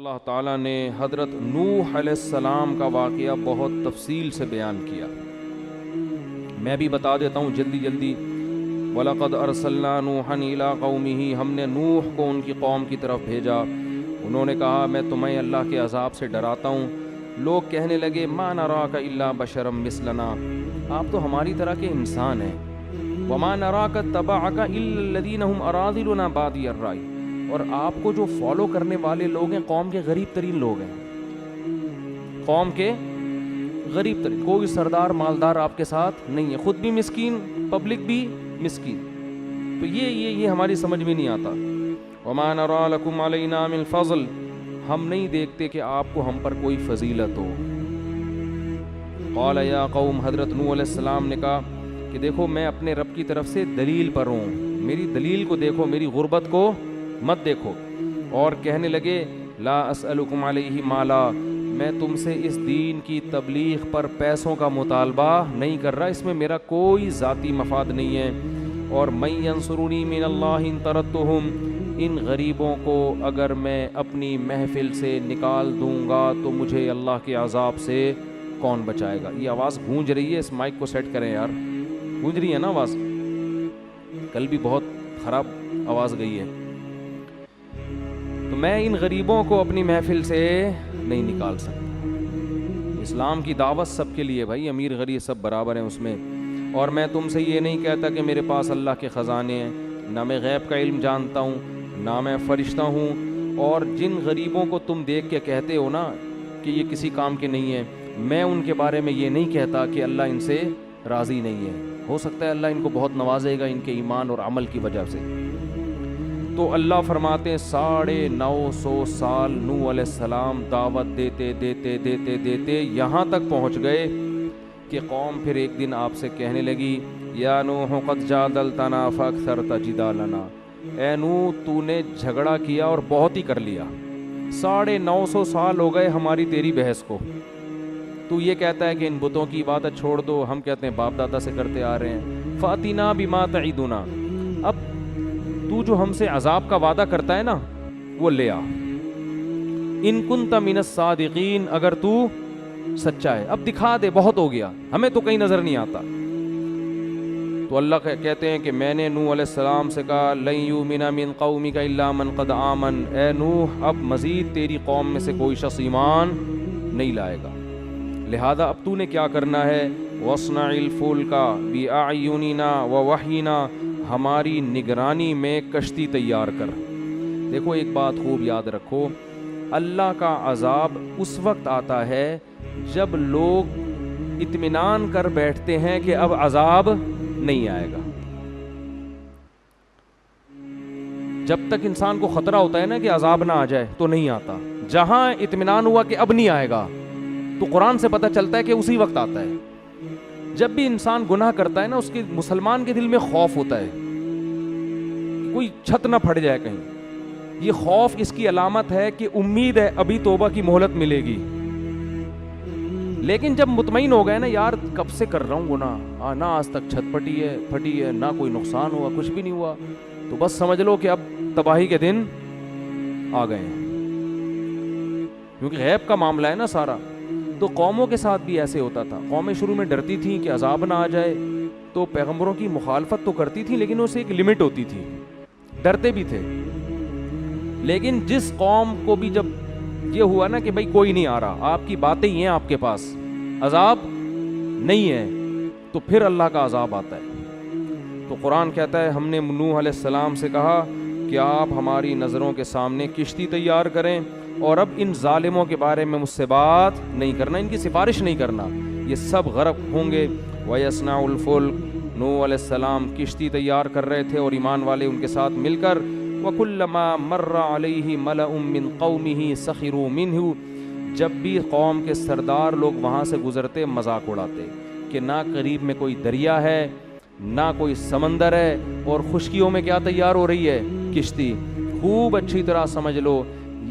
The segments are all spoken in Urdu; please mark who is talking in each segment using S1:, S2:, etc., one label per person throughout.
S1: اللہ تعالیٰ نے حضرت نوح علیہ السلام کا واقعہ بہت تفصیل سے بیان کیا. میں بھی بتا دیتا ہوں جلدی جلدی. وَلَقَدْ أَرْسَلْنَا نُوحًا إِلَىٰ قَوْمِهِ، ہم نے نوح کو ان کی قوم کی طرف بھیجا. انہوں نے کہا میں تمہیں اللہ کے عذاب سے ڈراتا ہوں. لوگ کہنے لگے مَا نَرَاكَ إِلَّا بَشَرًا مِثْلَنَا، آپ تو ہماری طرح کے انسان ہیں. وَمَا نَرَاكَ اتَّبَعَكَ إِلَّا الَّذِينَ هُمْ أَرَاذِلُنَا بَادِيَ الرَّأْيِ، اور آپ کو جو فالو کرنے والے لوگ ہیں قوم کے غریب ترین لوگ ہیں. قوم کے غریب ترین، کوئی سردار مالدار آپ کے ساتھ نہیں ہے، خود بھی مسکین، پبلک بھی مسکین. تو یہ ہماری سمجھ میں نہیں آتا. وَمَا نَرَىٰ لَكُمْ عَلَيْنَا مِنْ فَضْلٍ، ہم نہیں دیکھتے کہ آپ کو ہم پر کوئی فضیلت ہو. قَالَ يَا قَوْمِ، حضرت نوح علیہ السلام نے کہا کہ دیکھو میں اپنے رب کی طرف سے دلیل پر ہوں، میری دلیل کو دیکھو، میری غربت کو مت دیکھو. اور کہنے لگے لا اسألکم علیہ مالا، میں تم سے اس دین کی تبلیغ پر پیسوں کا مطالبہ نہیں کر رہا، اس میں میرا کوئی ذاتی مفاد نہیں ہے. اور من ینصرنی من اللہ ان طردتہم، ان غریبوں کو اگر میں اپنی محفل سے نکال دوں گا تو مجھے اللہ کے عذاب سے کون بچائے گا. یہ آواز گونج رہی ہے، اس مائک کو سیٹ کریں یار، گونج رہی ہے نا آواز، کل بھی بہت خراب آواز گئی ہے. تو میں ان غریبوں کو اپنی محفل سے نہیں نکال سکتا. اسلام کی دعوت سب کے لیے بھائی، امیر غریب سب برابر ہیں اس میں. اور میں تم سے یہ نہیں کہتا کہ میرے پاس اللہ کے خزانے ہیں، نہ میں غیب کا علم جانتا ہوں، نہ میں فرشتہ ہوں. اور جن غریبوں کو تم دیکھ کے کہتے ہو نا کہ یہ کسی کام کے نہیں ہیں، میں ان کے بارے میں یہ نہیں کہتا کہ اللہ ان سے راضی نہیں ہے. ہو سکتا ہے اللہ ان کو بہت نوازے گا ان کے ایمان اور عمل کی وجہ سے. تو اللہ فرماتے ہیں 950 سال نوح علیہ السلام دعوت دیتے دیتے دیتے دیتے یہاں تک پہنچ گئے کہ قوم پھر ایک دن آپ سے کہنے لگی یا نوح قد جادلتنا فاکثرت جدالنا، اے نوح تو نے جھگڑا کیا اور بہت ہی کر لیا. 950 سال ہو گئے ہماری تیری بحث کو. تو یہ کہتا ہے کہ ان بتوں کی عبادت چھوڑ دو، ہم کہتے ہیں باپ دادا سے کرتے آ رہے ہیں. فاتنا بما تعیدنا، اب تو جو ہم سے عذاب کا وعدہ کرتا ہے نا وہ لے آ. ان کنت من الصادقین، اگر تو سچا ہے اب دکھا دے، بہت ہو گیا، ہمیں تو کہیں نظر نہیں آتا. تو اللہ کہتے ہیں کہ میں نے نوح علیہ السلام سے کہا لن یؤمن من قومک الا من قد آمن، اے نوح اب مزید تیری قوم میں سے کوئی شخص ایمان نہیں لائے گا. لہذا اب تو نے کیا کرنا ہے، وَاصْنَعِ الْفُلْكَ بِأَعْيُنِنَا وَوَحْيِنَا، ہماری نگرانی میں کشتی تیار کر. دیکھو ایک بات خوب یاد رکھو، اللہ کا عذاب اس وقت آتا ہے جب لوگ اطمینان کر بیٹھتے ہیں کہ اب عذاب نہیں آئے گا. جب تک انسان کو خطرہ ہوتا ہے نا کہ عذاب نہ آ جائے تو نہیں آتا. جہاں اطمینان ہوا کہ اب نہیں آئے گا تو قرآن سے پتہ چلتا ہے کہ اسی وقت آتا ہے. جب بھی انسان گناہ کرتا ہے نا، اس کے مسلمان کے دل میں خوف ہوتا ہے کوئی چھت نہ پھٹ جائے کہیں. یہ خوف اس کی علامت ہے کہ امید ہے ابھی توبہ کی مہلت ملے گی. لیکن جب مطمئن ہو گئے نا یار کب سے کر رہا ہوں گناہ، نہ آج تک چھت پھٹی ہے، نہ کوئی نقصان ہوا، کچھ بھی نہیں ہوا، تو بس سمجھ لو کہ اب تباہی کے دن آ گئے ہیں، کیونکہ غیب کا معاملہ ہے نا سارا. تو قوموں کے ساتھ بھی ایسے ہوتا تھا. قومیں شروع میں ڈرتی تھیں کہ عذاب نہ آ جائے تو پیغمبروں کی مخالفت تو کرتی تھیں، لیکن اسے ایک لمٹ ہوتی تھی، ڈرتے بھی تھے. لیکن جس قوم کو بھی جب یہ ہوا نا کہ بھائی کوئی نہیں آ رہا، آپ کی باتیں ہی ہیں آپ کے پاس، عذاب نہیں ہے، تو پھر اللہ کا عذاب آتا ہے. تو قرآن کہتا ہے ہم نے نوح علیہ السلام سے کہا کہ آپ ہماری نظروں کے سامنے کشتی تیار کریں اور اب ان ظالموں کے بارے میں مجھ سے بات نہیں کرنا، ان کی سفارش نہیں کرنا، یہ سب غرق ہوں گے. وَيَصْنَعُ الْفُلْكَ، نوح علیہ السلام کشتی تیار کر رہے تھے اور ایمان والے ان کے ساتھ مل کر. وَكُلَّمَا مَرَّ عَلَيْهِ مَلَأٌ مِّن قَوْمِهِ سَخِرُوا مِنْهُ، جب بھی قوم کے سردار لوگ وہاں سے گزرتے مذاق اڑاتے کہ نہ قریب میں کوئی دریا ہے نہ کوئی سمندر ہے، اور خشکیوں میں کیا تیار ہو رہی ہے، کشتی. خوب اچھی طرح سمجھ لو،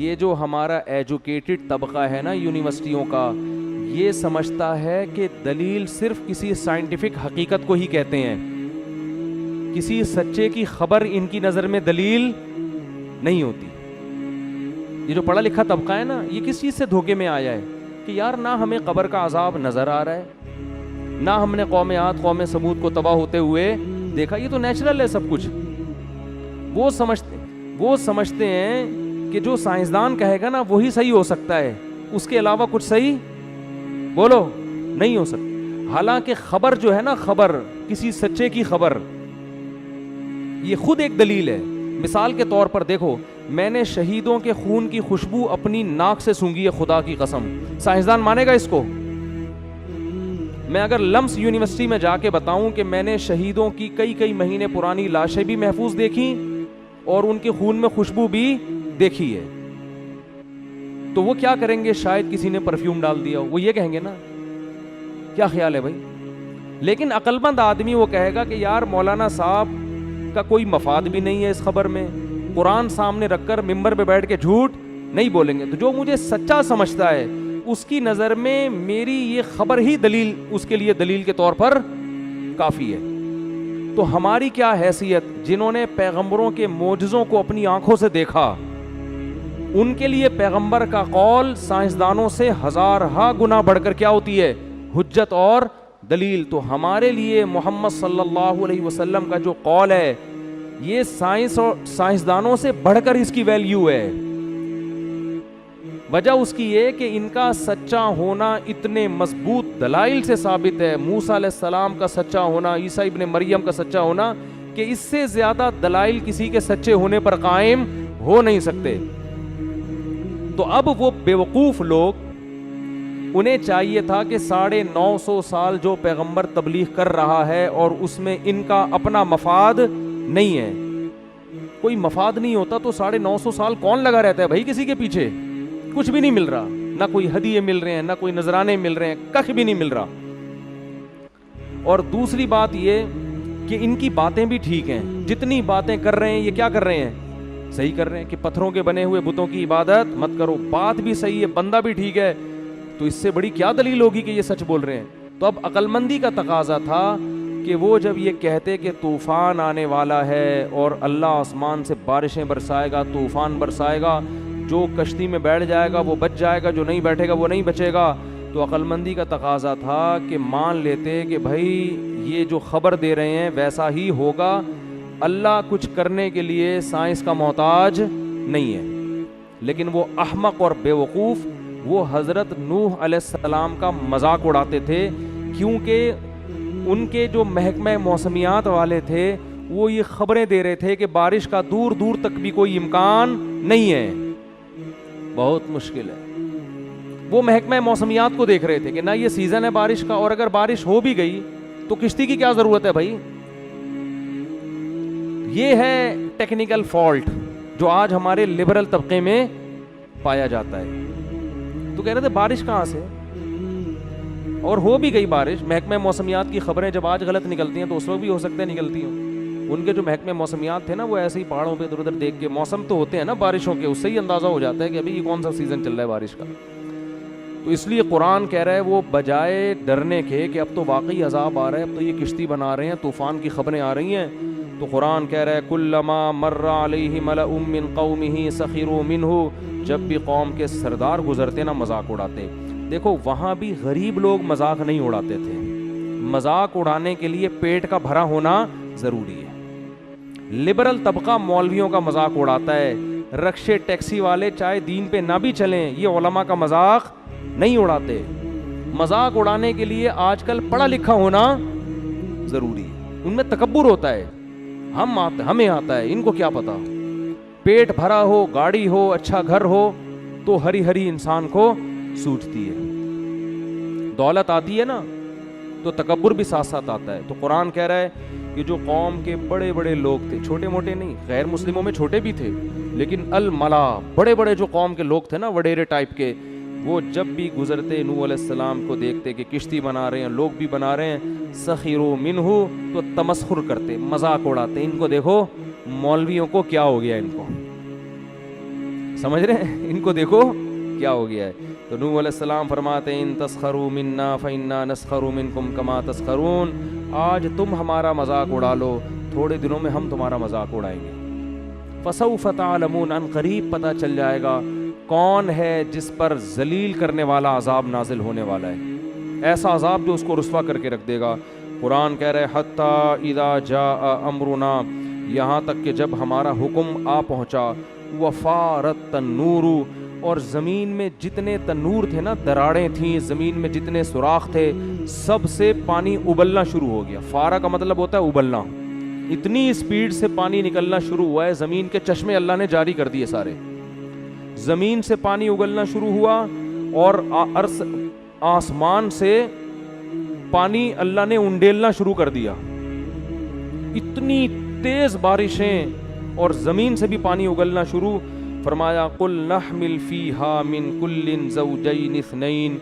S1: یہ جو ہمارا ایجوکیٹڈ طبقہ ہے نا یونیورسٹیوں کا، یہ سمجھتا ہے کہ دلیل صرف کسی سائنٹیفک حقیقت کو ہی کہتے ہیں، کسی سچے کی خبر ان کی نظر میں دلیل نہیں ہوتی. یہ جو پڑھا لکھا طبقہ ہے نا, یہ کس چیز سے دھوکے میں آیا ہے کہ یار نہ ہمیں قبر کا عذاب نظر آ رہا ہے, نہ ہم نے قوم عاد قوم سمود کو تباہ ہوتے ہوئے دیکھا, یہ تو نیچرل ہے سب کچھ. وہ سمجھتے ہیں کہ جو سائنسدان کہے گا نا وہی صحیح ہو سکتا ہے, اس کے علاوہ کچھ صحیح بولو نہیں ہو سکتا. حالانکہ خبر جو ہے نا, خبر کسی سچے کی خبر, یہ خود ایک دلیل ہے. مثال کے طور پر دیکھو, میں نے شہیدوں کے خون کی خوشبو اپنی ناک سے سونگھی ہے, خدا کی قسم. سائنسدان مانے گا اس کو؟ میں اگر لمس یونیورسٹی میں جا کے بتاؤں کہ میں نے شہیدوں کی کئی مہینے پرانی لاشیں بھی محفوظ دیکھی اور ان کے خون میں خوشبو بھی دیکھی ہے, تو وہ کیا کریں گے؟ شاید کسی نے پرفیوم ڈال دیا, وہ یہ کہیں گے نا. کیا خیال ہے بھائی؟ لیکن عقل مند آدمی وہ کہے گا کہ یار مولانا صاحب کا کوئی مفاد بھی نہیں ہے اس خبر میں, قرآن سامنے رکھ کر ممبر پہ بیٹھ کے جھوٹ نہیں بولیں گے. تو جو مجھے سچا سمجھتا ہے اس کی نظر میں میری یہ خبر ہی دلیل, اس کے لیے دلیل کے طور پر کافی ہے. تو ہماری کیا حیثیت, جنہوں نے پیغمبروں کے معجزوں کو اپنی آنکھوں سے دیکھا, ان کے لیے پیغمبر کا قول سائنسدانوں سے ہزارہا گنا بڑھ کر کیا ہوتی ہے؟ حجت اور دلیل. تو ہمارے لیے محمد صلی اللہ علیہ وسلم کا جو قول ہے یہ سائنس اور سائنسدانوں سے بڑھ کر اس کی ویلیو ہے. وجہ اس کی یہ کہ ان کا سچا ہونا اتنے مضبوط دلائل سے ثابت ہے, موسیٰ علیہ السلام کا سچا ہونا, عیسیٰ ابن مریم کا سچا ہونا, کہ اس سے زیادہ دلائل کسی کے سچے ہونے پر قائم ہو نہیں سکتے. تو اب وہ بیوقوف لوگ, انہیں چاہیے تھا کہ 950 سال جو پیغمبر تبلیغ کر رہا ہے اور اس میں ان کا اپنا مفاد نہیں ہے, کوئی مفاد نہیں ہوتا تو 950 سال کون لگا رہتا ہے بھائی کسی کے پیچھے؟ کچھ بھی نہیں مل رہا, نہ کوئی ہدیے مل رہے ہیں, نہ کوئی نذرانے مل رہے ہیں, کخ بھی نہیں مل رہا. اور دوسری بات یہ کہ ان کی باتیں بھی ٹھیک ہیں, جتنی باتیں کر رہے ہیں یہ کیا کر رہے ہیں؟ صحیح کر رہے ہیں کہ پتھروں کے بنے ہوئے بتوں کی عبادت مت کرو. بات بھی صحیح ہے, بندہ بھی ٹھیک ہے, تو اس سے بڑی کیا دلیل ہوگی کہ یہ سچ بول رہے ہیں؟ تو اب عقل مندی کا تقاضا تھا کہ وہ جب یہ کہتے کہ طوفان آنے والا ہے اور اللہ آسمان سے بارشیں برسائے گا, طوفان برسائے گا, جو کشتی میں بیٹھ جائے گا وہ بچ جائے گا, جو نہیں بیٹھے گا وہ نہیں بچے گا, تو عقل مندی کا تقاضا تھا کہ مان لیتے کہ بھائی یہ جو خبر دے رہے ہیں ویسا ہی ہوگا, اللہ کچھ کرنے کے لیے سائنس کا محتاج نہیں ہے. لیکن وہ احمق اور بیوقوف وہ حضرت نوح علیہ السلام کا مذاق اڑاتے تھے, کیونکہ ان کے جو محکمہ موسمیات والے تھے وہ یہ خبریں دے رہے تھے کہ بارش کا دور دور تک بھی کوئی امکان نہیں ہے, بہت مشکل ہے. وہ محکمہ موسمیات کو دیکھ رہے تھے کہ نہ یہ سیزن ہے بارش کا, اور اگر بارش ہو بھی گئی تو کشتی کی کیا ضرورت ہے بھائی. یہ ہے ٹیکنیکل فالٹ جو آج ہمارے لبرل طبقے میں پایا جاتا ہے. تو کہہ رہے تھے بارش کہاں سے, اور ہو بھی گئی بارش. محکمہ موسمیات کی خبریں جب آج غلط نکلتی ہیں تو اس وقت بھی ہو سکتے ہیں نکلتی ہوں. ان کے جو محکمہ موسمیات تھے نا وہ ایسے ہی پہاڑوں پہ ادھر ادھر دیکھ کے, موسم تو ہوتے ہیں نا بارشوں کے, اس سے ہی اندازہ ہو جاتا ہے کہ ابھی یہ کون سا سیزن چل رہا ہے بارش کا. تو اس لیے قرآن کہہ رہا ہے وہ بجائے ڈرنے کے کہ اب تو واقعی عذاب آ رہا ہے, اب تو یہ کشتی بنا رہے ہیں, طوفان کی خبریں آ رہی ہیں, تو قرآن کہہ رہا ہے کلما مر علیہ ملأ من قومہ سخروا منہ, جب بھی قوم کے سردار گزرتے نا مذاق اڑاتے. دیکھو وہاں بھی غریب لوگ مذاق نہیں اڑاتے تھے, مذاق اڑانے کے لیے پیٹ کا بھرا ہونا ضروری ہے. لبرل طبقہ مولویوں کا مذاق اڑاتا ہے, رکشے ٹیکسی والے چاہے دین پہ نہ بھی چلیں یہ علماء کا مذاق نہیں اڑاتے. مذاق اڑانے کے لیے آج کل پڑھا لکھا ہونا ضروری ہے, ان میں تکبر ہوتا ہے, ہمیں آتا ہے, ان کو کیا پتا. پیٹ بھرا ہو, گاڑی ہو, اچھا گھر ہو تو ہری ہری انسان کو سوچتی ہے, دولت آتی ہے نا تو تکبر بھی ساتھ ساتھ آتا ہے. تو قرآن کہہ رہا ہے کہ جو قوم کے بڑے بڑے لوگ تھے, چھوٹے موٹے نہیں, غیر مسلموں میں چھوٹے بھی تھے, لیکن الملا بڑے بڑے جو قوم کے لوگ تھے نا وڈیرے ٹائپ کے, وہ جب بھی گزرتے نوح علیہ السلام کو دیکھتے کہ کشتی بنا رہے ہیں, لوگ بھی بنا رہے ہیں, سخروا منہ, تو تمسخر کرتے, مذاق اڑاتے. ان کو دیکھو مولویوں کو کیا ہو گیا, ان کو سمجھ رہے ہیں, ان کو دیکھو کیا ہو گیا ہے. تو نوح علیہ السلام فرماتے ہیں ان تسخروا منا فإنا نسخر منکم کما تسخرون, آج تم ہمارا مذاق اڑا لو, تھوڑے دنوں میں ہم تمہارا مذاق اڑائیں گے. فسوف تعلمون, ان قریب پتہ چل جائے گا کون ہے جس پر ذلیل کرنے والا عذاب نازل ہونے والا ہے, ایسا عذاب جو اس کو رسوا کر کے رکھ دے گا. قرآن کہہ رہے حتی اذا جاء امرنا, یہاں تک کہ جب ہمارا حکم آ پہنچا, وفارت تنور, اور زمین میں جتنے تنور تھے نا, دراڑیں تھیں زمین میں, جتنے سوراخ تھے, سب سے پانی ابلنا شروع ہو گیا. فارا کا مطلب ہوتا ہے ابلنا. اتنی اسپیڈ سے پانی نکلنا شروع ہوا ہے, زمین کے چشمے اللہ نے جاری کر دیے سارے. زمین سے پانی اگلنا شروع ہوا اور آسمان سے پانی اللہ نے انڈیلنا شروع کر دیا. اتنی تیز بارشیں اور زمین سے بھی پانی اگلنا شروع. فرمایا قل نحمل فیہا من کل زوجین اثنین,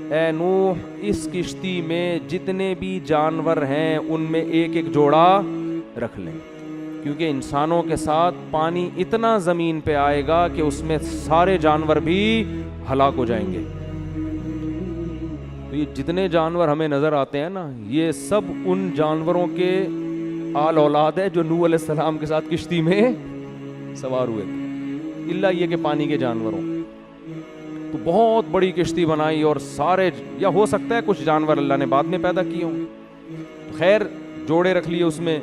S1: اے نوح اس کشتی میں جتنے بھی جانور ہیں ان میں ایک ایک جوڑا رکھ لیں, کیونکہ انسانوں کے ساتھ پانی اتنا زمین پہ آئے گا کہ اس میں سارے جانور بھی ہلاک ہو جائیں گے. تو یہ جتنے جانور ہمیں نظر آتے ہیں نا, یہ سب ان جانوروں کے آل اولاد ہے جو نوح علیہ السلام کے ساتھ کشتی میں سوار ہوئے تھے, الا یہ کہ پانی کے جانوروں. تو بہت بڑی کشتی بنائی اور سارے, یا ہو سکتا ہے کچھ جانور اللہ نے بعد میں پیدا کیے ہوں, خیر جوڑے رکھ لیے اس میں.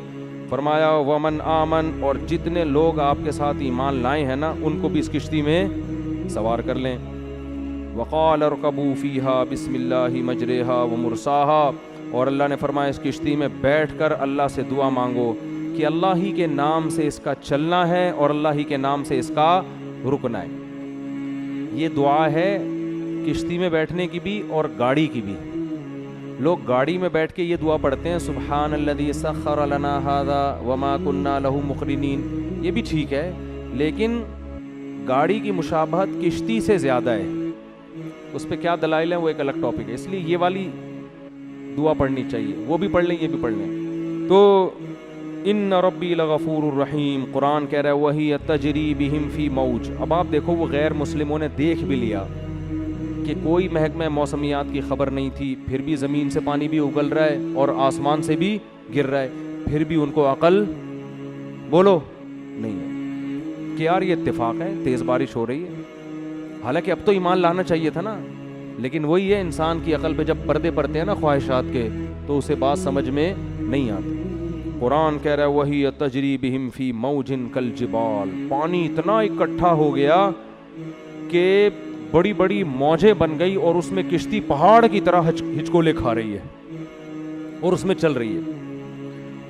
S1: فرمایا ومن آمن, اور جتنے لوگ آپ کے ساتھ ایمان لائے ہیں نا ان کو بھی اس کشتی میں سوار کر لیں. وقال ارکبوا فیہا بسم اللہ مجریہا ومرساہا, اور اللہ نے فرمایا اس کشتی میں بیٹھ کر اللہ سے دعا مانگو کہ اللہ ہی کے نام سے اس کا چلنا ہے اور اللہ ہی کے نام سے اس کا رکنا ہے. یہ دعا ہے کشتی میں بیٹھنے کی بھی اور گاڑی کی بھی. لوگ گاڑی میں بیٹھ کے یہ دعا پڑھتے ہیں سبحان الذی سخر لنا ھذا وما کننا لہ مقرنین, یہ بھی ٹھیک ہے, لیکن گاڑی کی مشابہت کشتی سے زیادہ ہے. اس پہ کیا دلائل ہیں وہ ایک الگ ٹاپک ہے, اس لیے یہ والی دعا پڑھنی چاہیے, وہ بھی پڑھ لیں یہ بھی پڑھ لیں. تو ان ربی لغفور الرحیم, قرآن کہہ رہا ہے وہی تجری بہم فی موج. اب آپ دیکھو وہ غیر مسلموں نے دیکھ بھی لیا کہ کوئی محکمہ موسمیات کی خبر نہیں تھی, پھر بھی زمین سے پانی بھی اگل رہا ہے اور آسمان سے بھی گر رہا ہے, پھر بھی ان کو عقل بولو نہیں ہے کہ یار یہ اتفاق ہے تیز بارش ہو رہی ہے. حالانکہ اب تو ایمان لانا چاہیے تھا نا, لیکن وہی ہے انسان کی عقل پہ جب پردے پڑتے ہیں نا خواہشات کے, تو اسے بات سمجھ میں نہیں آتی. قرآن کہہ رہا ہے وہی تجری بہم فی موج کالجبال, پانی اتنا اکٹھا ہو گیا کہ بڑی بڑی موجیں بن گئی اور اس میں کشتی پہاڑ کی طرح ہچکولے کھا رہی ہے اور اس میں چل رہی ہے.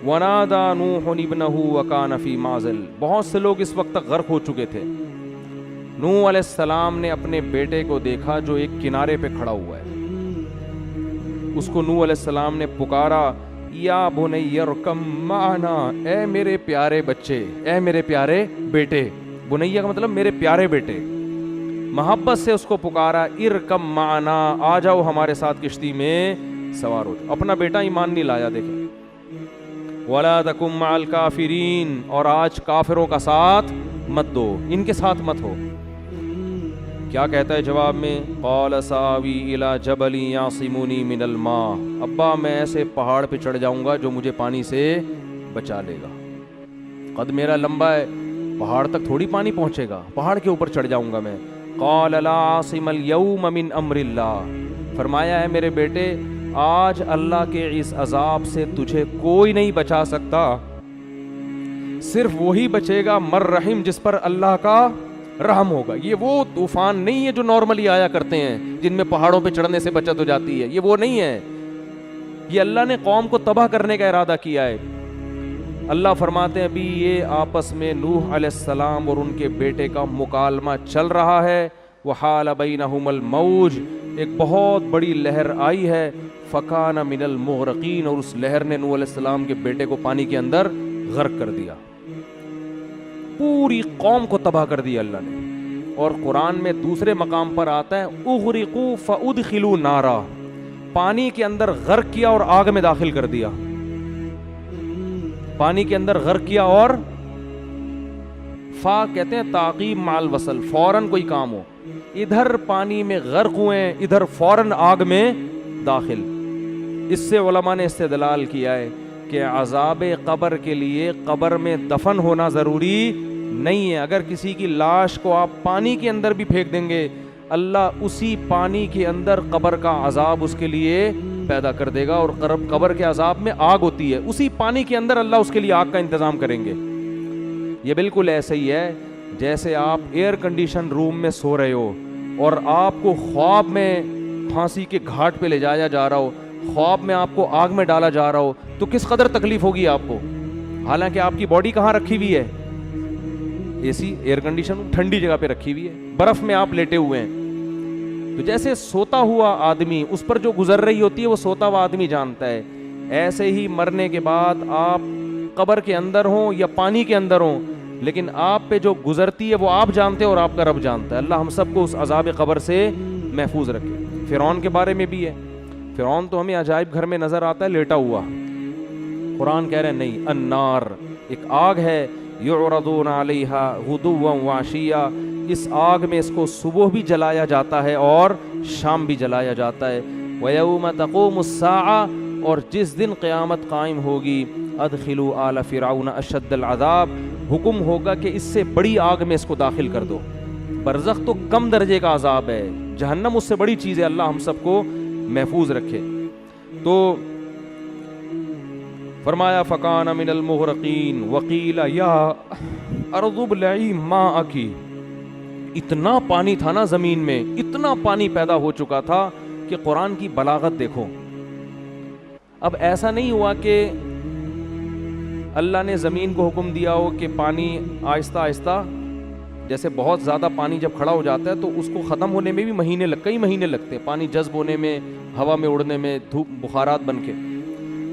S1: ونادى نوح ابنه وكان في معزل, بہت سے لوگ اس وقت تک غرق ہو چکے تھے. نوح علیہ السلام نے اپنے بیٹے کو دیکھا جو ایک کنارے پہ کھڑا ہوا ہے. اس کو نوح علیہ السلام نے پکارا یا بنی ارکم معنا, اے میرے پیارے بچے, اے میرے پیارے بیٹے. بنیا کا مطلب میرے پیارے بیٹے, محبت سے اس کو پکارا. ارکم معنا, آ جاؤ ہمارے ساتھ کشتی میں سوار ہو. اپنا بیٹا ایمان نہیں لایا, دیکھیں. ولا تکم مع الکافرین, اور آج کافروں کا ساتھ مت دو, ان کے ساتھ مت ہو. کیا کہتا ہے جواب میں؟ قال ساوی الی جبل یعصمنی من الماء, ابا میں ایسے پہاڑ پہ چڑھ جاؤں گا جو مجھے پانی سے بچا لے گا. قد میرا لمبا ہے, پہاڑ تک تھوڑی پانی پہنچے گا, پہاڑ کے اوپر چڑھ جاؤں گا میں. قال لا عاصم اليوم من امر اللہ, فرمایا ہے میرے بیٹے آج اللہ کے اس عذاب سے تجھے کوئی نہیں بچا سکتا, صرف وہی بچے گا مر رحم, جس پر اللہ کا رحم ہوگا. یہ وہ طوفان نہیں ہے جو نارملی آیا کرتے ہیں جن میں پہاڑوں پہ چڑھنے سے بچت ہو جاتی ہے, یہ وہ نہیں ہے. یہ اللہ نے قوم کو تباہ کرنے کا ارادہ کیا ہے. اللہ فرماتے ہیں ابھی یہ آپس میں نوح علیہ السلام اور ان کے بیٹے کا مکالمہ چل رہا ہے. وحال بینہم الموج, ایک بہت بڑی لہر آئی ہے. فکان من المغرقین, اور اس لہر نے نوح علیہ السلام کے بیٹے کو پانی کے اندر غرق کر دیا, پوری قوم کو تباہ کر دیا اللہ نے. اور قرآن میں دوسرے مقام پر آتا ہے اغرقوا فادخلوا نارا, پانی کے اندر غرق کیا اور آگ میں داخل کر دیا. پانی کے اندر غرق کیا اور فا کہتے ہیں تعقیب مع الوصل, فوراً کوئی کام ہو. ادھر پانی میں غرق ہوئے, ادھر فوراً آگ میں داخل. اس سے علماء نے استدلال کیا ہے کہ عذاب قبر کے لیے قبر میں دفن ہونا ضروری نہیں ہے. اگر کسی کی لاش کو آپ پانی کے اندر بھی پھینک دیں گے, اللہ اسی پانی کے اندر قبر کا عذاب اس کے لیے پیدا کر دے گا, اور قبر کے عذاب میں آگ ہوتی ہے, اسی پانی کے اندر اللہ اس کے لیے آگ کا انتظام کریں گے. یہ بالکل ایسے ہی ہے جیسے آپ ایئر کنڈیشن روم میں سو رہے ہو اور آپ کو خواب میں پھانسی کے گھاٹ پہ لے جایا جا رہا ہو, خواب میں آپ کو آگ میں ڈالا جا رہا ہو, تو کس قدر تکلیف ہوگی آپ کو. حالانکہ آپ کی باڈی کہاں رکھی ہوئی ہے, اے سی ایئر کنڈیشن ٹھنڈی جگہ پہ رکھی ہوئی ہے, برف میں آپ لیٹے ہوئے ہیں. تو جیسے سوتا ہوا آدمی, اس پر جو گزر رہی ہوتی ہے وہ سوتا ہوا آدمی جانتا ہے, ایسے ہی مرنے کے بعد آپ قبر کے اندر ہوں یا پانی کے اندر ہوں, لیکن آپ پہ جو گزرتی ہے وہ آپ جانتے ہیں اور آپ کا رب جانتا ہے. اللہ ہم سب کو اس عذاب قبر سے محفوظ رکھے. فرعون کے بارے میں بھی ہے. فرعون تو ہمیں عجائب گھر میں نظر آتا ہے لیٹا ہوا, قرآن کہہ رہے ہیں نہیں, النار ایک آگ ہے, یعرضون علیہا غدوا وعشیا, اس آگ میں اس کو صبح بھی جلایا جاتا ہے اور شام بھی جلایا جاتا ہے. ویوم تقوم الساعہ, اور جس دن قیامت قائم ہوگی, ادخلوا آل فرعون اشد العذاب, حکم ہوگا کہ اس سے بڑی آگ میں اس کو داخل کر دو. برزخ تو کم درجے کا عذاب ہے, جہنم اس سے بڑی چیز ہے. اللہ ہم سب کو محفوظ رکھے. تو فرمایا فکان من المغرقین وقیل یا ارض ابلعی ماءک, اتنا پانی تھا نا زمین میں, اتنا پانی پیدا ہو چکا تھا کہ قرآن کی بلاغت دیکھو. اب ایسا نہیں ہوا کہ اللہ نے زمین کو حکم دیا ہو کہ پانی آہستہ آہستہ, جیسے بہت زیادہ پانی جب کھڑا ہو جاتا ہے تو اس کو ختم ہونے میں بھی کئی مہینے لگتے ہیں, پانی جذب ہونے میں, ہوا میں اڑنے میں, دھوپ بخارات بن کے.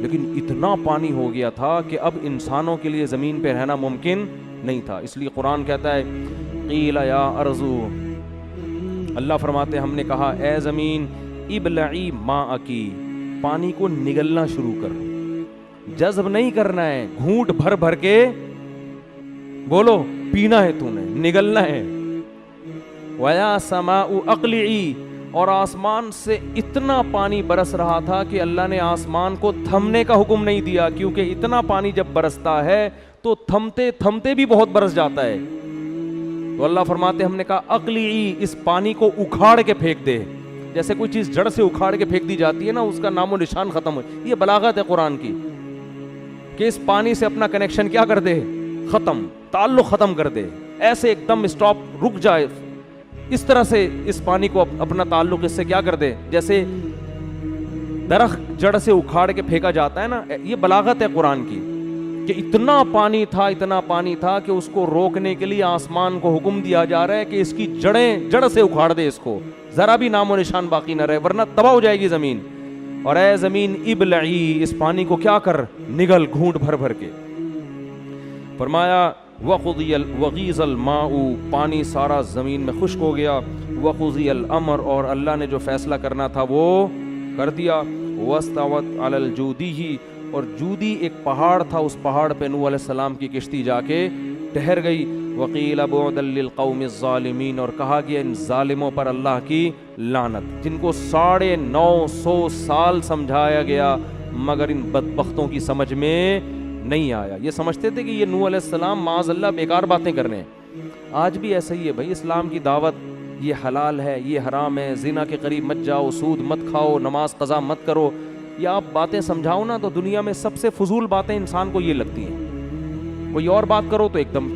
S1: لیکن اتنا پانی ہو گیا تھا کہ اب انسانوں کے لیے زمین پہ رہنا ممکن نہیں تھا. اس لیے قرآن کہتا ہے قیل یا ارض, اللہ فرماتے ہم نے کہا اے زمین, ابلعی ماءکی, پانی کو نگلنا شروع کر, جذب نہیں کرنا ہے, گھونٹ بھر بھر کے بولو پینا ہے, تو نے نگلنا ہے. وَيَا سَمَاءُ أَقْلِعِي, اور آسمان سے اتنا پانی برس رہا تھا کہ اللہ نے آسمان کو تھمنے کا حکم نہیں دیا, کیونکہ اتنا پانی جب برستا ہے تو تھمتے تھمتے بھی بہت برس جاتا ہے. تو اللہ فرماتے ہم نے کہا اقلعی, اس پانی کو اکھاڑ کے پھینک دے. جیسے کوئی چیز جڑ سے اکھاڑ کے پھینک دی جاتی ہے نا, اس کا نام و نشان ختم ہو. یہ بلاغت ہے قرآن کی کہ اس پانی سے اپنا کنیکشن کیا کر دے, ختم, تعلق ختم کر دے, ایسے ایک دم اسٹاپ, رک جائے. اس طرح سے اس پانی کو اپنا تعلق اس سے کیا کر دے, جیسے درخت جڑ سے اکھاڑ کے پھینکا جاتا ہے نا. یہ بلاغت ہے قرآن کی کہ اتنا پانی تھا کہ اس کو روکنے کے لیے آسمان کو حکم دیا جا رہا ہے کہ اس کی جڑ سے اکھاڑ دے, اس کو ذرا بھی نام و نشان باقی نہ رہے, ورنہ تباہ ہو جائے گی زمین. اور اے زمین ابلعی, اس پانی کو کیا کر, نگل, گھونٹ بھر بھر کے. فرمایا وغیض الماء, پانی سارا زمین میں خشک ہو گیا. وقضی الامر, اور اللہ نے جو فیصلہ کرنا تھا وہ کر دیا. واستوت علی الجودی, اور جودی ایک پہاڑ تھا, اس پہاڑ پہ نوح علیہ السلام کی کشتی جا کے ٹھہر گئی. وقیل بعدا للقوم الظالمین, اور کہا گیا ان ظالموں پر اللہ کی لعنت, جن کو 950 سال سمجھایا گیا مگر ان بدبختوں کی سمجھ میں نہیں آیا. یہ سمجھتے تھے کہ یہ نوح علیہ السلام معاذ اللہ بیکار باتیں کر رہے ہیں. آج بھی ایسا ہی ہے بھائی, اسلام کی دعوت, یہ حلال ہے, یہ حرام ہے, زنا کے قریب مت جاؤ, سود مت کھاؤ, نماز قضا مت کرو, یا آپ باتیں سمجھاؤ نا تو دنیا میں سب سے فضول باتیں انسان کو یہ لگتی ہیں. کوئی اور بات کرو تو ایک دم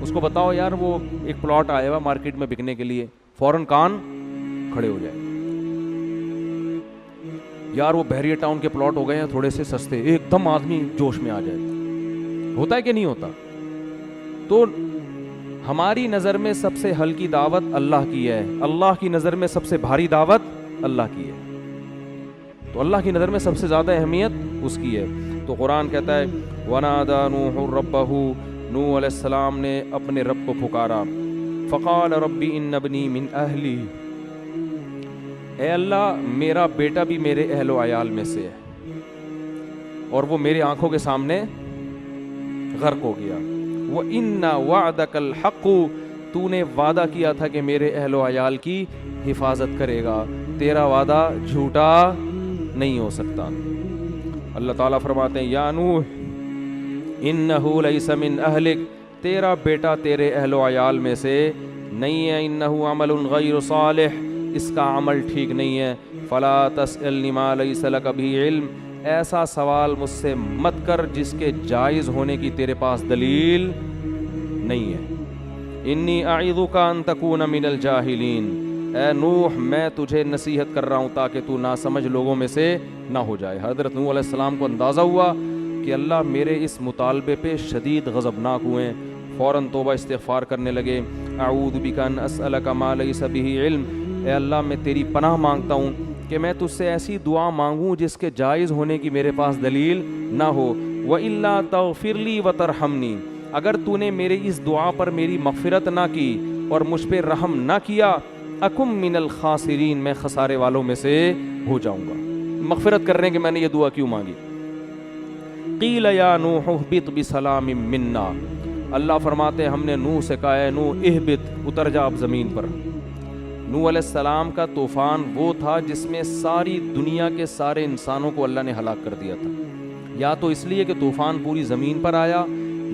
S1: اس کو بتاؤ یار وہ ایک پلاٹ آیا ہوا مارکیٹ میں بکنے کے لیے, فوراً کان کھڑے ہو جائے, یار وہ بحریہ ٹاؤن کے پلاٹ ہو گئے ہیں تھوڑے سے سستے, ایک دم آدمی جوش میں آ جائے. ہوتا ہے کہ نہیں ہوتا؟ تو ہماری نظر میں سب سے ہلکی دعوت اللہ کی ہے, اللہ کی نظر میں سب سے بھاری دعوت اللہ کی ہے, تو اللہ کی نظر میں سب سے زیادہ اہمیت اس کی ہے. تو قرآن کہتا ہے وَنَادَى نُوحٌ رَبَّهُ, نوح علیہ السلام نے اپنے رب کو پکارا. فقال رب ان ابنی من اہلی, اے اللہ میرا بیٹا بھی میرے اہل و عیال میں سے ہے اور وہ میرے آنکھوں کے سامنے غرق ہو گیا. وَإِنَّ وَعْدَكَ الْحَقُّ, تو نے وعدہ کیا تھا کہ میرے اہل و عیال کی حفاظت کرے گا, تیرا وعدہ جھوٹا نہیں ہو سکتا. اللہ تعالیٰ فرماتے ہیں یا نوح انہو لیس من اہلک, تیرا بیٹا تیرے اہل و عیال میں سے نہیں ہے، انہو عمل غیر صالح، اس کا عمل ٹھیک نہیں ہے، فلا تسألنی ما لیس لک بہ علم، ایسا سوال مجھ سے مت کر جس کے جائز ہونے کی تیرے پاس دلیل نہیں ہے، انی اعظک ان تکون من الجاہلین، اے نوح میں تجھے نصیحت کر رہا ہوں تاکہ تو ناسمجھ لوگوں میں سے نہ ہو جائے۔ حضرت نوح علیہ السلام کو اندازہ ہوا کہ اللہ میرے اس مطالبے پہ شدید غضبناک ہوئے، فوراً توبہ استغفار کرنے لگے۔ اعوذ بک ان اسألک ما لیس بہ علم، اے اللہ میں تیری پناہ مانگتا ہوں کہ میں تجھ سے ایسی دعا مانگوں جس کے جائز ہونے کی میرے پاس دلیل نہ ہو، وَإِلَّا تَغْفِرْ لِي وَتَرْحَمْنِي، اگر تو نے میرے اس دعا پر میری مغفرت نہ کی اور مجھ پہ رحم نہ کیا، اکم من الخاسرین، میں خسارے والوں میں سے ہو جاؤں گا۔ مغفرت کرنے کے میں نے یہ دعا کیوں مانگی؟ قیل یا نوح اہبط بسلام منا، اللہ فرماتے ہم نے نوح سے کہا ہے نوح اہبط، اتر جا اب زمین پر۔ نوح علیہ السلام کا طوفان وہ تھا جس میں ساری دنیا کے سارے انسانوں کو اللہ نے ہلاک کر دیا تھا، یا تو اس لیے کہ طوفان پوری زمین پر آیا،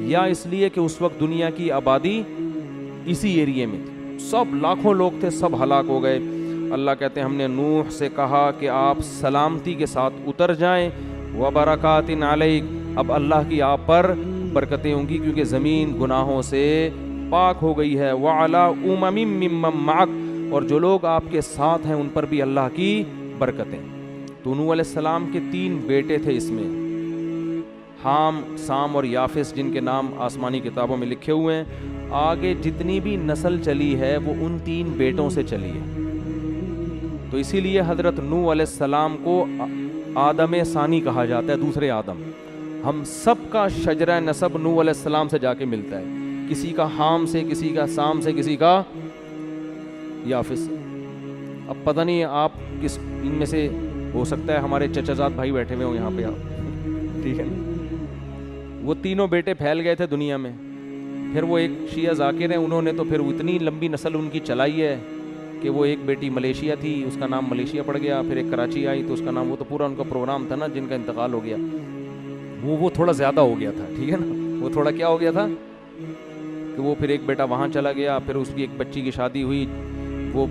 S1: یا اس لیے کہ اس وقت دنیا کی آبادی اسی ایریے میں تھی، سب لاکھوں لوگ تھے، سب ہلاک ہو گئے۔ اللہ کہتے ہیں ہم نے نوح سے کہا کہ آپ سلامتی کے ساتھ اتر جائیں، وبرکات علیک، اب اللہ کی آپ پر برکتیں ہوں گی کیونکہ زمین گناہوں سے پاک ہو گئی ہے، وعلی امم ممن معک، اور جو لوگ آپ کے ساتھ ہیں ان پر بھی اللہ کی برکتیں۔ تو نوح علیہ السلام کے 3 بیٹے تھے، اس میں حام، سام اور یافس، جن کے نام آسمانی کتابوں میں لکھے ہوئے ہیں۔ آگے جتنی بھی نسل چلی ہے وہ ان 3 بیٹوں سے چلی ہے، تو اسی لیے حضرت نوح علیہ السلام کو آدم ثانی کہا جاتا ہے، دوسرے آدم۔ ہم سب کا شجرہ نسب نوح علیہ السلام سے جا کے ملتا ہے، کسی کا حام سے، کسی کا سام سے، کسی کا یافس سے۔ اب پتہ نہیں آپ کس ان میں سے، ہو سکتا ہے ہمارے چچا زاد بھائی بیٹھے ہوئے ہوں یہاں پہ آپ، ٹھیک ہے نا؟ وہ تینوں بیٹے پھیل گئے تھے دنیا میں، پھر وہ ایک شیعہ ذاکر ہیں، انہوں نے تو پھر اتنی لمبی نسل ان کی چلائی ہے کہ وہ ایک بیٹی ملیشیا تھی، اس کا نام ملیشیا پڑ گیا، پھر ایک کراچی آئی تو اس کا نام، وہ تو پورا ان کا پروگرام تھا نا، جن کا انتقال ہو گیا وہ تھوڑا زیادہ ہو گیا تھا، ٹھیک ہے نا، وہ تھوڑا کیا ہو گیا تھا کہ وہ پھر ایک بیٹا وہاں چلا گیا، پھر اس کی ایک بچی کی شادی ہوئی، وہ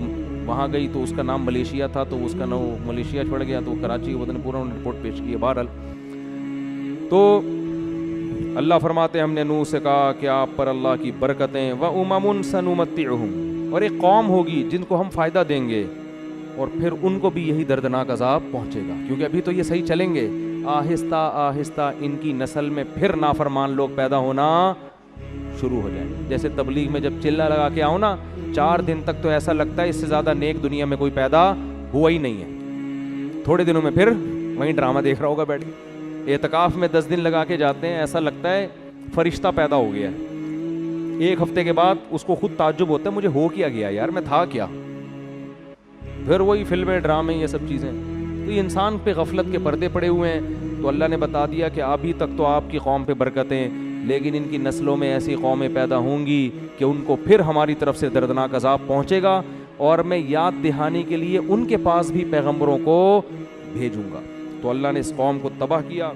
S1: وہاں گئی تو اس کا نام ملیشیا تھا، تو اس کا نام ملیشیا پڑ گیا، تو کراچی کے وطن پورا انہوں نے رپورٹ پیش کی۔ بہرحال تو اللہ فرماتے ہم نے نوح سے کہا کہ آپ پر اللہ کی برکتیں، وَأُمَمٌ سَنُمَتِّعُهُمْ، اور ایک قوم ہوگی جن کو ہم فائدہ دیں گے اور پھر ان کو بھی یہی دردناک عذاب پہنچے گا، کیونکہ ابھی تو یہ صحیح چلیں گے، آہستہ آہستہ ان کی نسل میں پھر نافرمان لوگ پیدا ہونا شروع ہو جائیں۔ جیسے تبلیغ میں جب چلہ لگا کے آؤ نا، 4 دن تک تو ایسا لگتا ہے اس سے زیادہ نیک دنیا میں کوئی پیدا ہوا ہی نہیں ہے، تھوڑے دنوں میں پھر وہیں ڈرامہ دیکھ رہا ہوگا بیٹھ کے۔ اعتکاف میں 10 دن لگا کے جاتے ہیں، ایسا لگتا ہے فرشتہ پیدا ہو گیا ہے، 1 ہفتے کے بعد اس کو خود تعجب ہوتا ہے مجھے ہو کیا گیا یار، میں تھا کیا، پھر وہی فلمیں، ڈرامے، یہ سب چیزیں۔ تو یہ انسان پہ غفلت کے پردے پڑے ہوئے ہیں، تو اللہ نے بتا دیا کہ ابھی تک تو آپ کی قوم پہ برکتیں، لیکن ان کی نسلوں میں ایسی قومیں پیدا ہوں گی کہ ان کو پھر ہماری طرف سے دردناک عذاب پہنچے گا، اور میں یاد دہانی کے لیے ان کے پاس بھی پیغمبروں کو بھیجوں گا۔ تو اللہ نے اس قوم کو تباہ کیا۔